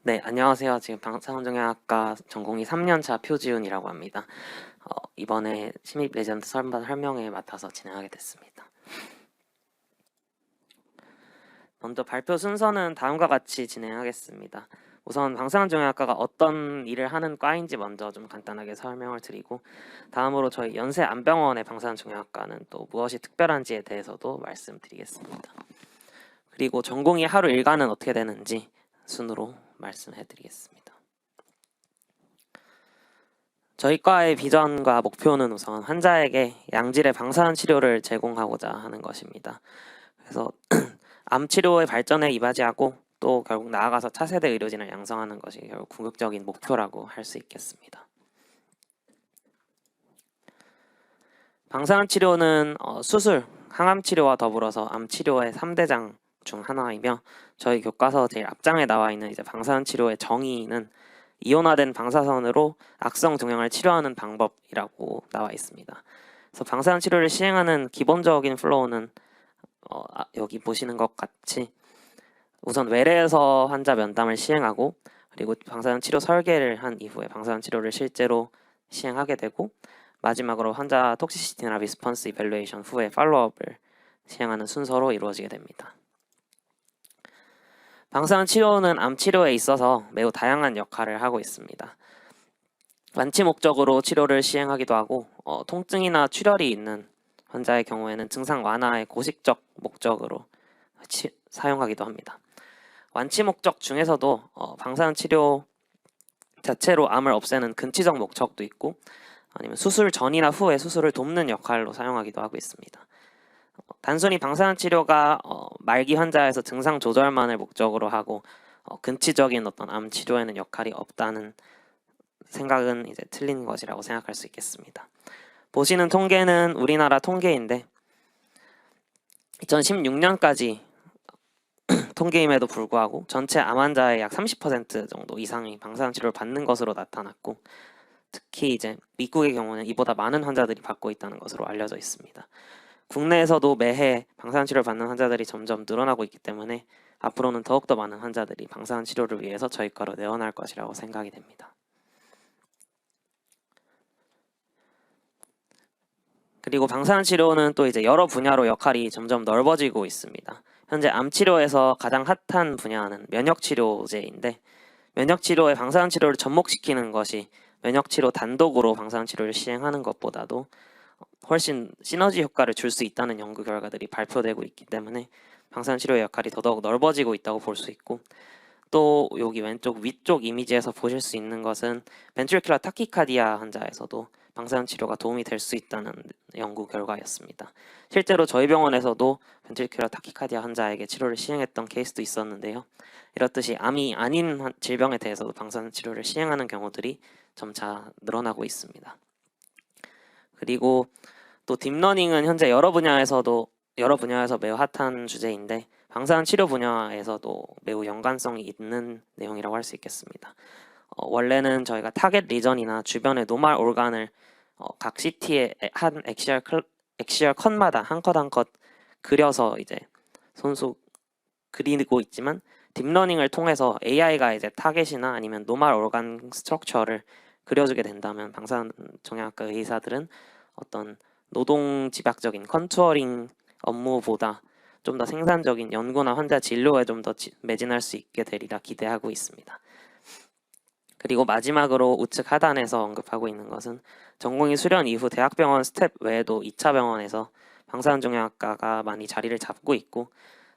네, 안녕하세요. 지금 방사선종양학과 전공이 3년차 표지훈이라고 합니다. 이번에 신입 레전드 설명회 맡아서 진행하게 됐습니다. 먼저 발표 순서는 다음과 같이 진행하겠습니다. 우선 방사선종양학과가 어떤 일을 하는 과인지 먼저 좀 간단하게 설명을 드리고, 다음으로 저희 연세안병원의 방사선종양학과는 또 무엇이 특별한지에 대해서도 말씀드리겠습니다. 그리고 전공이 하루 일과는 어떻게 되는지 순으로 말씀해드리겠습니다. 저희 과의 비전과 목표는 우선 환자에게 양질의 방사선 치료를 제공하고자 하는 것입니다. 그래서 암 치료의 발전에 이바지하고 또 결국 나아가서 차세대 의료진을 양성하는 것이 결국 궁극적인 목표라고 할 수 있겠습니다. 방사선 치료는 수술, 항암 치료와 더불어서 암 치료의 3대장 중 하나이며, 저희 교과서 제일 앞장에 나와 있는 이제 방사선 치료의 정의는 이온화된 방사선으로 악성 종양을 치료하는 방법이라고 나와 있습니다. 그래서 방사선 치료를 시행하는 기본적인 플로우는 여기 보시는 것 같이 우선 외래에서 환자 면담을 시행하고, 그리고 방사선 치료 설계를 한 이후에 방사선 치료를 실제로 시행하게 되고, 마지막으로 환자 톡시시티나 리스폰스 이밸루에이션 후에 팔로우업을 시행하는 순서로 이루어지게 됩니다. 방사선 치료는 암 치료에 있어서 매우 다양한 역할을 하고 있습니다. 완치 목적으로 치료를 시행하기도 하고, 통증이나 출혈이 있는 환자의 경우에는 증상 완화의 고식적 목적으로 사용하기도 합니다. 완치 목적 중에서도 방사선 치료 자체로 암을 없애는 근치적 목적도 있고, 아니면 수술 전이나 후에 수술을 돕는 역할로 사용하기도 하고 있습니다. 단순히 방사선 치료가 말기 환자에서 증상 조절만을 목적으로 하고 근치적인 어떤 암 치료에는 역할이 없다는 생각은 이제 틀린 것이라고 생각할 수 있겠습니다. 보시는 통계는 우리나라 통계인데 2016년까지 통계임에도 불구하고 전체 암 환자의 약 30% 정도 이상이 방사선 치료를 받는 것으로 나타났고, 특히 이제 미국의 경우는 이보다 많은 환자들이 받고 있다는 것으로 알려져 있습니다. 국내에서도 매해 방사선 치료를 받는 환자들이 점점 늘어나고 있기 때문에 앞으로는 더욱더 많은 환자들이 방사선 치료를 위해서 저희 과로 내원할 것이라고 생각이 됩니다. 그리고 방사선 치료는 또 이제 여러 분야로 역할이 점점 넓어지고 있습니다. 현재 암 치료에서 가장 핫한 분야는 면역 치료제인데, 면역 치료에 방사선 치료를 접목시키는 것이 면역 치료 단독으로 방사선 치료를 시행하는 것보다도 훨씬 시너지 효과를 줄 수 있다는 연구 결과들이 발표되고 있기 때문에 방사선 치료의 역할이 더더욱 넓어지고 있다고 볼 수 있고, 또 여기 왼쪽 위쪽 이미지에서 보실 수 있는 것은 벤트리큘러 타키카디아 환자에서도 방사선 치료가 도움이 될 수 있다는 연구 결과였습니다. 실제로 저희 병원에서도 벤트리큘러 타키카디아 환자에게 치료를 시행했던 케이스도 있었는데요. 이렇듯이 암이 아닌 질병에 대해서도 방사선 치료를 시행하는 경우들이 점차 늘어나고 있습니다. 그리고 또 딥러닝은 현재 여러 분야에서 매우 핫한 주제인데, 방사선 치료 분야에서도 매우 연관성이 있는 내용이라고 할 수 있겠습니다. 원래는 저희가 타겟 리전이나 주변의 노멀 올간을 각 CT의 한 엑시얼 컷마다 한 컷 한 컷 그려서 이제 손수 그리고 있지만, 딥러닝을 통해서 AI가 이제 타겟이나 아니면 노멀 올간 스트럭처를 그려주게 된다면 방사선 종양학과 의사들은 어떤 노동 집약적인 컨투어링 업무보다 좀 더 생산적인 연구나 환자 진료에 좀 더 매진할 수 있게 되리라 기대하고 있습니다. 그리고 마지막으로 우측 하단에서 언급하고 있는 것은 전공의 수련 이후 대학병원 스텝 외에도 2차 병원에서 방사선 종양학과가 많이 자리를 잡고 있고,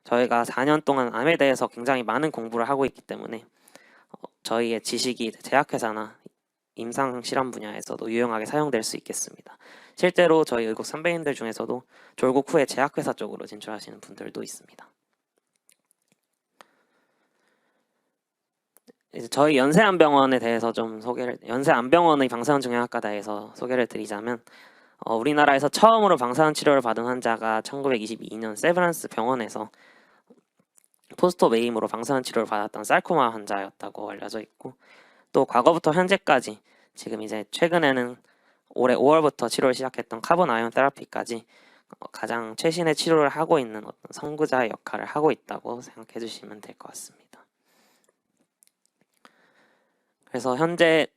저희가 4년 동안 암에 대해서 굉장히 많은 공부를 하고 있기 때문에 저희의 지식이 제약회사나 임상 실험 분야에서도 유용하게 사용될 수 있겠습니다. 실제로 저희 의국 선배님들 중에서도 졸국 후에 제약회사 쪽으로 진출하시는 분들도 있습니다. 이제 저희 연세안병원에 대해서 연세안병원의 방사선 종양학과 대해서 소개를 드리자면, 우리나라에서 처음으로 방사선 치료를 받은 환자가 1922년 세브란스 병원에서 포스트옵 에임으로 방사선 치료를 받았던 살코마 환자였다고 알려져 있고, 또 과거부터 현재까지 지금 이제 최근에는 올해 5월부터 치료를 시작했던 카본 아이온 테라피까지 가장 최신의 치료를 하고 있는 어떤 선구자의 역할을 하고 있다고 생각해 주시면 될 것 같습니다. 그래서 현재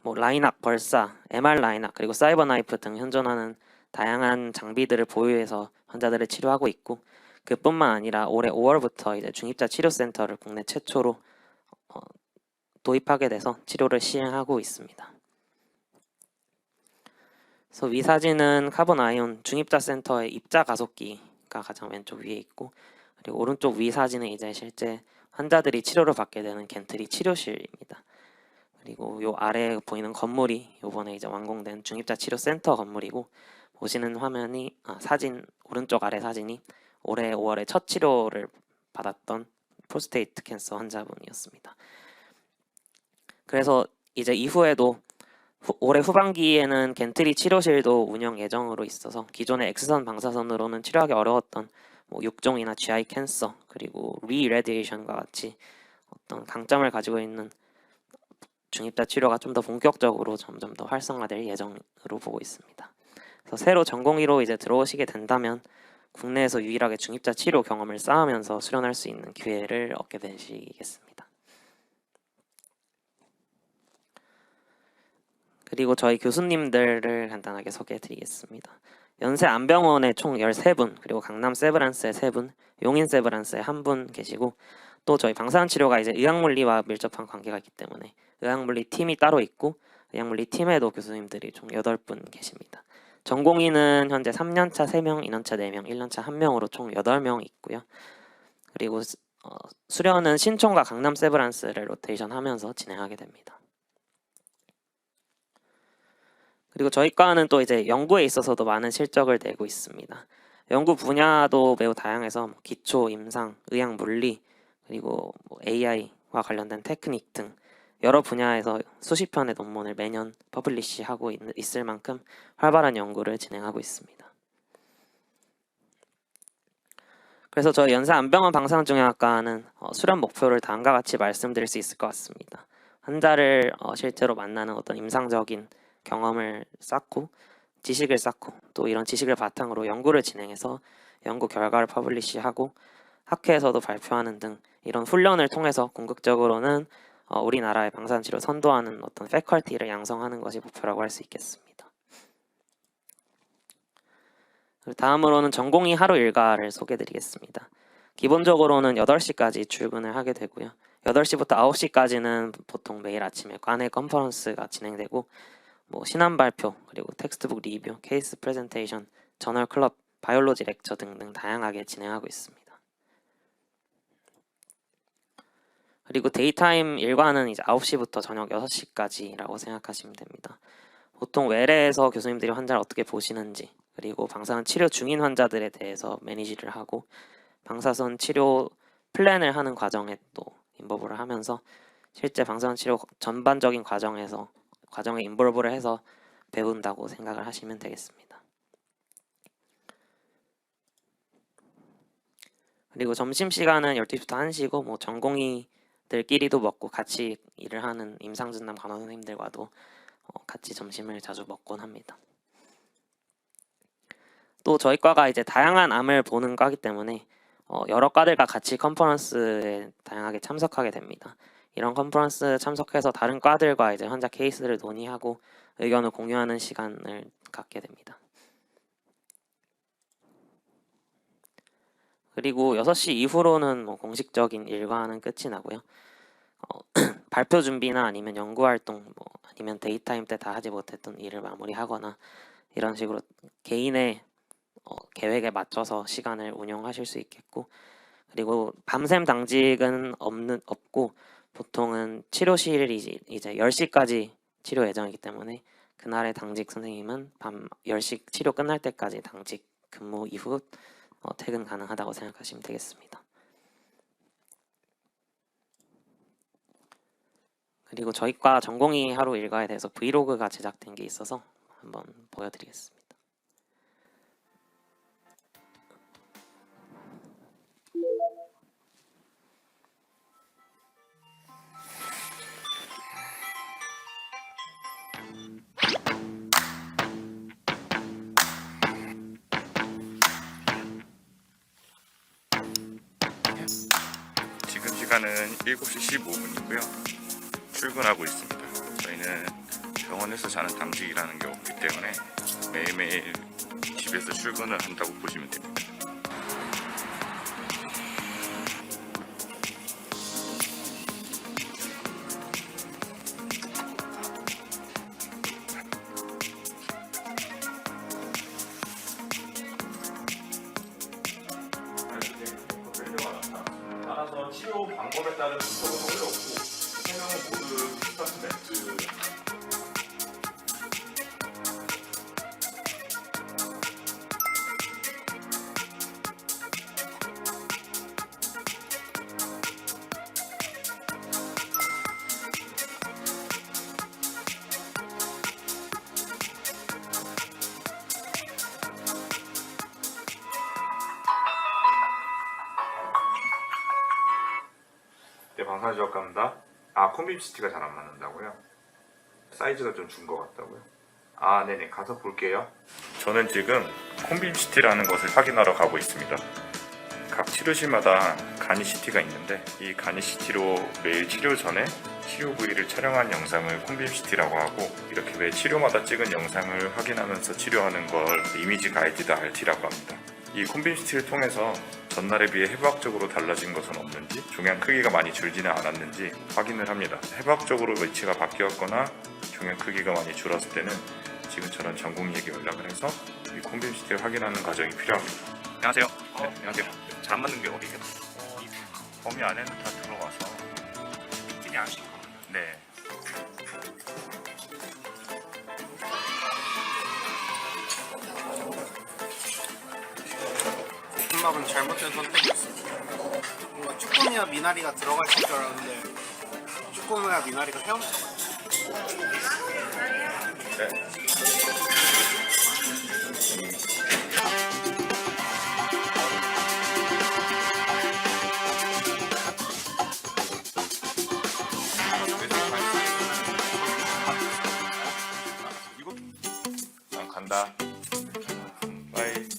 뭐 라인악, 벌사, MR 라인악 그리고 사이버나이프 등 현존하는 다양한 장비들을 보유해서 환자들을 치료하고 있고, 그뿐만 아니라 올해 5월부터 이제 중입자 치료센터를 국내 최초로 도입하게 돼서 치료를 시행하고 있습니다. 그래서 위 사진은 카본 아이온 중입자 센터의 입자 가속기가 가장 왼쪽 위에 있고, 그리고 오른쪽 위 사진은 이제 실제 환자들이 치료를 받게 되는 겐트리 치료실입니다. 그리고 요 아래에 보이는 건물이 요번에 이제 완공된 중입자 치료 센터 건물이고, 보시는 화면이 사진 오른쪽 아래 사진이 올해 5월에 첫 치료를 받았던 프로스테이트 캔서 환자분이었습니다. 그래서 이제 이후에도 올해 후반기에는 겐트리 치료실도 운영 예정으로 있어서 기존의 X선 방사선으로는 치료하기 어려웠던 뭐 육종이나 GI 캔서 그리고 리레디에이션과 같이 어떤 강점을 가지고 있는 중입자 치료가 좀 더 본격적으로 점점 더 활성화될 예정으로 보고 있습니다. 그래서 새로 전공의로 이제 들어오시게 된다면 국내에서 유일하게 중입자 치료 경험을 쌓으면서 수련할 수 있는 기회를 얻게 되시겠습니다. 그리고 저희 교수님들을 간단하게 소개해 드리겠습니다. 연세 안병원에 총 13분, 그리고 강남 세브란스에 3분, 용인 세브란스에 1분 계시고, 또 저희 방사선 치료가 이제 의학물리와 밀접한 관계가 있기 때문에 의학물리 팀이 따로 있고, 의학물리 팀에도 교수님들이 총 8분 계십니다. 전공의는 현재 3년차 3명, 2년차 4명, 1년차 1명으로 총 8명 있고요. 그리고 수련은 신촌과 강남 세브란스를 로테이션 하면서 진행하게 됩니다. 그리고 저희 과는 또 이제 연구에 있어서도 많은 실적을 내고 있습니다. 연구 분야도 매우 다양해서 기초, 임상, 의학 물리, 그리고 AI와 관련된 테크닉 등 여러 분야에서 수십 편의 논문을 매년 퍼블리시하고 있을 만큼 활발한 연구를 진행하고 있습니다. 그래서 저희 연세안병원 방사선종양학과는 수련 목표를 다음과 같이 말씀드릴 수 있을 것 같습니다. 환자를 실제로 만나는 어떤 임상적인 경험을 쌓고 지식을 쌓고, 또 이런 지식을 바탕으로 연구를 진행해서 연구 결과를 퍼블리시하고 학회에서도 발표하는 등 이런 훈련을 통해서 궁극적으로는 우리나라의 방사선 치료 선도하는 어떤 패컬티를 양성하는 것이 목표라고 할 수 있겠습니다. 다음으로는 전공의 하루 일과를 소개드리겠습니다. 기본적으로는 8시까지 출근을 하게 되고요. 8시부터 9시까지는 보통 매일 아침에 과내 컨퍼런스가 진행되고, 신안 발표, 그리고 텍스트북 리뷰, 케이스 프레젠테이션, 저널 클럽, 바이올로지 렉처 등등 다양하게 진행하고 있습니다. 그리고 데이타임 일과는 이제 9시부터 저녁 6시까지라고 생각하시면 됩니다. 보통 외래에서 교수님들이 환자를 어떻게 보시는지, 그리고 방사선 치료 중인 환자들에 대해서 매니지를 하고, 방사선 치료 플랜을 하는 과정에 또 인볼브를 하면서 실제 방사선 치료 전반적인 과정에 인볼브를 해서 배운다고 생각을 하시면 되겠습니다. 그리고 점심시간은 12시부터 1시고 전공의들끼리도 먹고 같이 일을 하는 임상진단 간호 선생님들과도 같이 점심을 자주 먹곤 합니다. 또 저희 과가 이제 다양한 암을 보는 과이기 때문에 여러 과들과 같이 컨퍼런스에 다양하게 참석하게 됩니다. 이런 컨퍼런스 참석해서 다른 과들과 이제 환자 케이스를 논의하고 의견을 공유하는 시간을 갖게 됩니다. 그리고 6시 이후로는 공식적인 일과는 끝이 나고요. 발표 준비나 아니면 연구 활동, 아니면 데이타임 때 다 하지 못했던 일을 마무리하거나 이런 식으로 개인의 계획에 맞춰서 시간을 운영하실 수 있겠고, 그리고 밤샘 당직은 없고 보통은 치료실이 이제 10시까지 치료 예정이기 때문에 그날의 당직 선생님은 밤 10시 치료 끝날 때까지 당직 근무 이후 퇴근 가능하다고 생각하시면 되겠습니다. 그리고 저희과 전공의 하루 일과에 대해서 브이로그가 제작된 게 있어서 한번 보여드리겠습니다. 지금 시간은 7시 15분이고요. 출근하고 있습니다. 저희는 병원에서 자는 당직이라는 게 없기 때문에 매일매일 집에서 출근을 한다고 보시면 됩니다. 따라서 치료 방법에 따른 분석은 어렵고 세 명은 모두 비슷한 멘트. 네, 방사지역감다. 콤빔시티가 잘 안 맞는다고요? 사이즈가 좀 준 것 같다고요? 네네, 가서 볼게요. 저는 지금 콤빔시티라는 것을 확인하러 가고 있습니다. 각 치료실마다 가니시티가 있는데 이 가니시티로 매일 치료 전에 치료 부위를 촬영한 영상을 콤빔시티라고 하고, 이렇게 매 치료마다 찍은 영상을 확인하면서 치료하는 걸 이미지 가이디드 RT라고 합니다. 이 콤빔시티를 통해서 전날에 비해 해부학적으로 달라진 것은 없는지, 종양 크기가 많이 줄지는 않았는지 확인을 합니다. 해부학적으로 위치가 바뀌었거나 종양 크기가 많이 줄었을 때는 지금처럼 전공의에게 연락을 해서 이 콤빔시티를 확인하는 과정이 필요합니다. 안녕하세요. 네, 안녕하세요. 잘 안 맞는 게 어디세요? 이 범위 안에는 다 들어와서 그냥 하신 거예요? 네. 볶음밥은 잘못된 선택이었습니다. 뭔가 쭈꾸미와 미나리가 들어갈 줄 알았는데 쭈꾸미와 미나리가 헤엄쳐. 네. 이거 난 간다. 바이.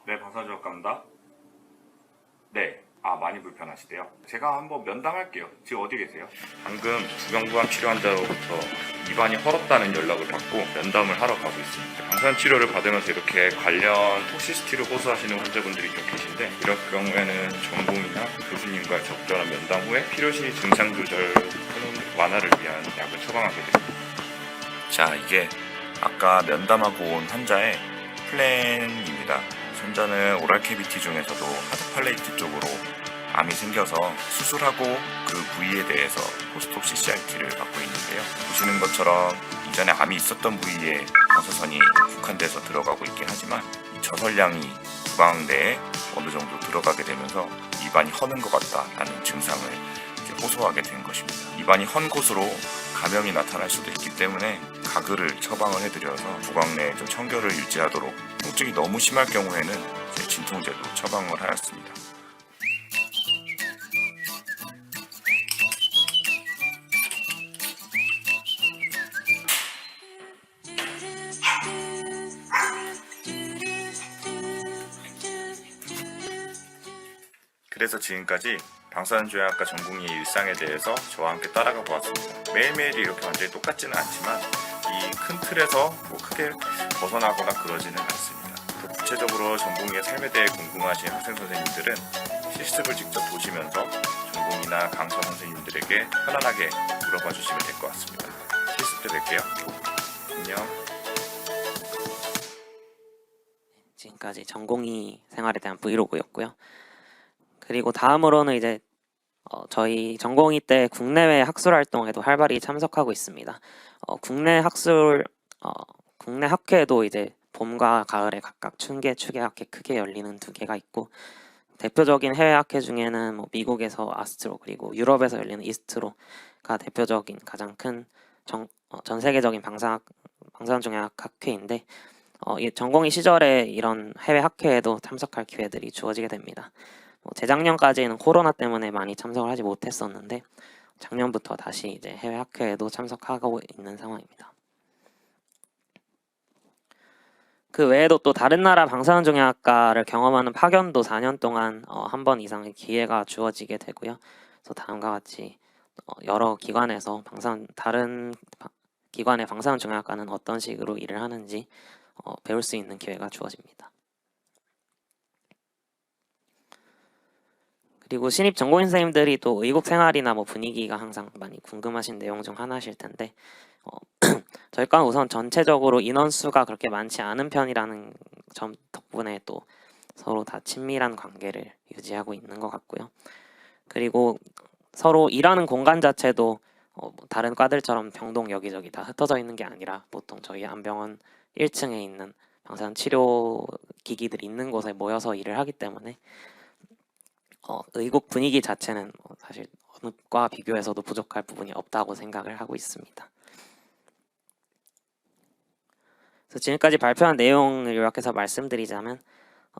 네, 방사지역감다. 네. 많이 불편하시대요. 제가 한번 면담할게요. 지금 어디 계세요? 방금 구강부암 치료 환자로부터 입안이 헐었다는 연락을 받고 면담을 하러 가고 있습니다. 방사선 치료를 받으면서 이렇게 관련 토시스티를 호소하시는 환자분들이 좀 계신데, 이럴 경우에는 전공의나 교수님과 적절한 면담 후에 필요시 증상 조절 또는 완화를 위한 약을 처방하게 됩니다. 자, 이게 아까 면담하고 온 환자의 플랜입니다. 환자는 오랄 캐비티 중에서도 하드 팔레이트 쪽으로 암이 생겨서 수술하고 그 부위에 대해서 포스트옵 CCRT를 받고 있는데요. 보시는 것처럼 이전에 암이 있었던 부위에 방사선이 국한돼서 들어가고 있긴 하지만 이 저설량이 구강 내에 어느 정도 들어가게 되면서 입안이 허는 것 같다라는 증상을 이제 호소하게 된 것입니다. 입안이 헌 곳으로 감염이 나타날 수도 있기 때문에 가글을 처방을 해드려서 구강 내에 좀 청결을 유지하도록, 통증이 너무 심할 경우에는 이제 진통제도 처방을 하였습니다. 그래서 지금까지 방사선조약과 전공의의 일상에 대해서 저와 함께 따라가 보았습니다. 매일매일이 이렇게 완전히 똑같지는 않지만 이 큰 틀에서 크게 벗어나거나 그러지는 않습니다. 더 구체적으로 전공의의 삶에 대해 궁금하신 학생 선생님들은 실습을 직접 보시면서 전공의나 강사 선생님들에게 편안하게 물어봐 주시면 될 것 같습니다. 실습 때 뵐게요. 안녕. 지금까지 전공의 생활에 대한 브이로그였고요. 그리고 다음으로는 이제 저희 전공의 때 국내외 학술 활동에도 활발히 참석하고 있습니다. 국내 학회도 이제 봄과 가을에 각각 춘계, 추계학회 크게 열리는 두 개가 있고, 대표적인 해외 학회 중에는 미국에서 아스트로, 그리고 유럽에서 열리는 이스트로가 대표적인 가장 큰 전 세계적인 방사선종양학 학회인데 이 전공의 시절에 이런 해외 학회에도 참석할 기회들이 주어지게 됩니다. 재작년까지는 코로나 때문에 많이 참석을 하지 못했었는데 작년부터 다시 이제 해외 학회에도 참석하고 있는 상황입니다. 그 외에도 또 다른 나라 방사선종양학과를 경험하는 파견도 4년 동안 한 번 이상의 기회가 주어지게 되고요. 그래서 다음과 같이 여러 기관에서 다른 기관의 방사선종양학과는 어떤 식으로 일을 하는지 배울 수 있는 기회가 주어집니다. 그리고 신입 전공인 선생님들이 또 의국 생활이나 분위기가 항상 많이 궁금하신 내용 중 하나실 텐데 저희 과는 우선 전체적으로 인원수가 그렇게 많지 않은 편이라는 점 덕분에 또 서로 다 친밀한 관계를 유지하고 있는 것 같고요. 그리고 서로 일하는 공간 자체도 다른 과들처럼 병동 여기저기 다 흩어져 있는 게 아니라 보통 저희 안병원 1층에 있는 방사선 치료 기기들이 있는 곳에 모여서 일을 하기 때문에 의국 분위기 자체는 사실 어느 과 비교해서도 부족할 부분이 없다고 생각을 하고 있습니다. 그래서 지금까지 발표한 내용을 요약해서 말씀드리자면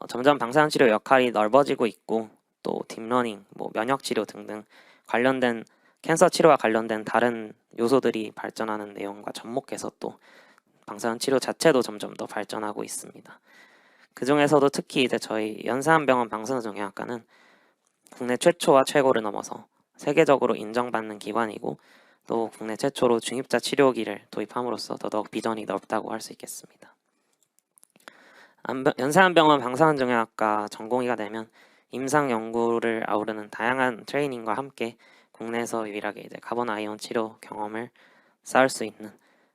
점점 방사선 치료 역할이 넓어지고 있고 또 딥러닝, 면역 치료 등등 관련된 캔서 치료와 관련된 다른 요소들이 발전하는 내용과 접목해서 또 방사선 치료 자체도 점점 더 발전하고 있습니다. 그 중에서도 특히 이제 저희 연세한병원 방사선종양학과는 국내 최초와 최고를 넘어서 세계적으로 인정받는 기관이고 또 국내 최초로 중입자 치료기를 도입함으로써 더더욱 비전이 넓다고 할 수 있겠습니다. 연세한병원 방사선종양학과 전공의가 되면 임상 연구를 아우르는 다양한 트레이닝과 함께 국내에서 유일하게 이제 카본 아이온 치료 경험을 쌓을 수 있는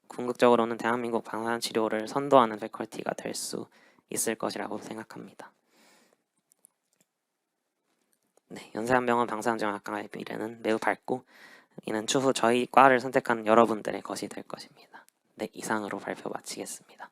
궁극적으로는 대한민국 방사선 치료를 선도하는 패컬티가 될 수 있을 것이라고 생각합니다. 네, 연세한병원 방사선종양학과의 미래는 매우 밝고 이는 추후 저희 과를 선택한 여러분들의 것이 될 것입니다. 네, 이상으로 발표 마치겠습니다.